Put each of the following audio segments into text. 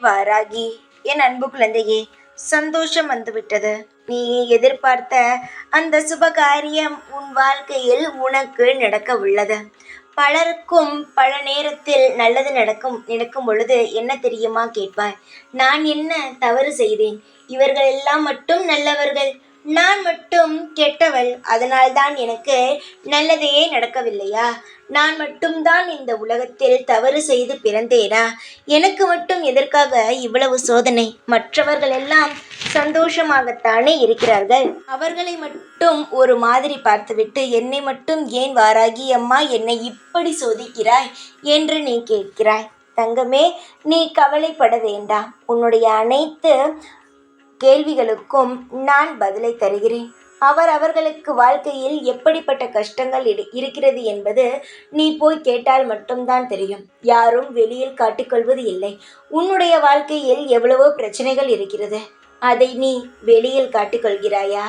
வாராகி, என் அன்பு குழந்தையே, சந்தோஷம் வந்துவிட்டது. நீ எதிர்பார்த்த அந்த சுபகாரியம் உன் வாழ்க்கையில் உனக்கு நடக்க உள்ளது. பலருக்கும் பல நேரத்தில் நல்லது நடக்கும் பொழுது என்ன தெரியுமா கேட்பாய், நான் என்ன தவறு செய்தேன், இவர்கள் எல்லாம் மட்டும் நல்லவர்கள், நான் மட்டும் கெட்டவள், அதனால்தான் எனக்கு நல்லதே நடக்கவில்லையா, நான் மட்டும்தான் இந்த உலகத்தில் தவறு செய்து பிறந்தேனா, எனக்கு மட்டும் எதற்காக இவ்வளவு சோதனை, மற்றவர்கள் எல்லாம் சந்தோஷமாகத்தானே இருக்கிறார்கள், அவர்களை மட்டும் ஒரு மாதிரி பார்த்துவிட்டு என்னை மட்டும் ஏன் வாராகி அம்மா என்னை இப்படி சோதிக்கிறாய் என்று நீ கேட்கிறாய். தங்கமே, நீ கவலைப்பட வேண்டாம். உன்னுடைய அனைத்து கேள்விகளுக்கும் நான் பதிலை தருகிறேன். அவர்களுக்கு வாழ்க்கையில் எப்படிப்பட்ட கஷ்டங்கள் இருக்கிறது என்பது நீ போய் கேட்டால் மட்டும்தான் தெரியும். யாரும் வெளியில் காட்டிக்கொள்வது இல்லை. உன்னுடைய வாழ்க்கையில் எவ்வளவோ பிரச்சனைகள் இருக்கிறது, அதை நீ வெளியில் காட்டிக்கொள்கிறாயா?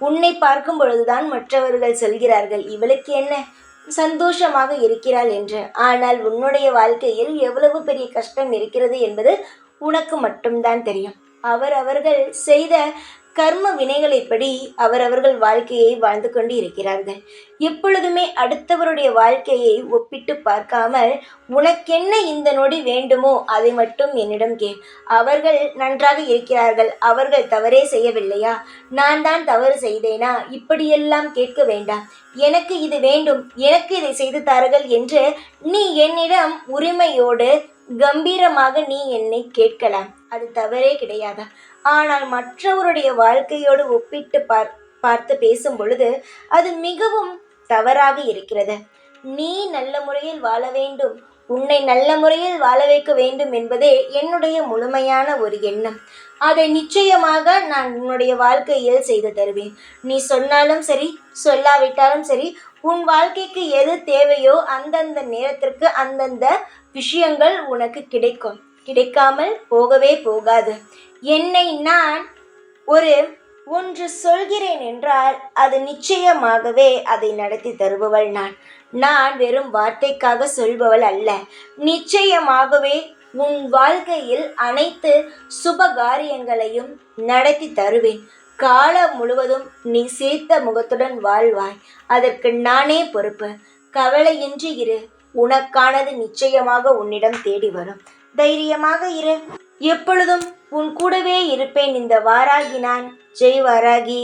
உன்னை பார்க்கும் பொழுதுதான் மற்றவர்கள் சொல்கிறார்கள், இவளுக்கு என்ன சந்தோஷமாக இருக்கிறாள் என்று. ஆனால் உன்னுடைய வாழ்க்கையில் எவ்வளவு பெரிய கஷ்டம் இருக்கிறது என்பது உனக்கு மட்டும்தான் தெரியும். அவர்கள் செய்த கர்ம வினைகளைப்படி அவர்கள் வாழ்க்கையை வாழ்ந்து கொண்டு இருக்கிறார்கள். எப்பொழுதுமே அடுத்தவருடைய வாழ்க்கையை ஒப்பிட்டு பார்க்காமல், உனக்கென்ன இந்த நொடி வேண்டுமோ அதை மட்டும் என்னிடம் கேள். அவர்கள் நன்றாக இருக்கிறார்கள், அவர்கள் தவறே செய்யவில்லையா, நான் தான் தவறு செய்தேனா, இப்படியெல்லாம் கேட்க வேண்டாம். எனக்கு இது வேண்டும், எனக்கு இதை செய்து தாருங்கள் என்று நீ என்னிடம் உரிமையோடு கம்பீரமாக நீ என்னை கேட்கலாம், அது தவறே கிடையாது. ஆனால் மற்றவருடைய வாழ்க்கையோடு ஒப்பிட்டு பார்த்து பேசும் பொழுது அது மிகவும் தவறாக இருக்கிறது. நீ நல்ல முறையில் வாழ வேண்டும், உன்னை நல்ல முறையில் வாழ வைக்க வேண்டும் என்பதே என்னுடைய முழுமையான ஒரு எண்ணம். அதை நிச்சயமாக நான் உன்னுடைய வாழ்க்கையில் செய்து தருவேன். நீ சொன்னாலும் சரி, சொல்லாவிட்டாலும் சரி, உன் வாழ்க்கைக்கு எது தேவையோ அந்தந்த நேரத்திற்கு அந்தந்த விஷயங்கள் உனக்கு கிடைக்கும். கிடைக்காமல் போகவே போகாது. என்னை நான் ஒன்று சொல்கிறேன் என்றால் அது நிச்சயமாகவே அதை நடத்தி தருபவள் நான் வெறும் வார்த்தைக்காக சொல்பவள் அல்ல. நிச்சயமாகவே உன் வாழ்க்கையில் அனைத்து சுபகாரியங்களையும் நடத்தி தருவேன். காலம் முழுவதும் நீ சிரித்த முகத்துடன் வாழ்வாய். அதற்கு நானே பொறுப்பு. கவலையின்றி இரு, உனக்கானது நிச்சயமாக உன்னிடம் தேடி வரும். தைரியமாக இரு, எப்பொழுதும் உன் கூடவே இருப்பேன். இந்த வாராகி நான். ஜெய் வாராகி.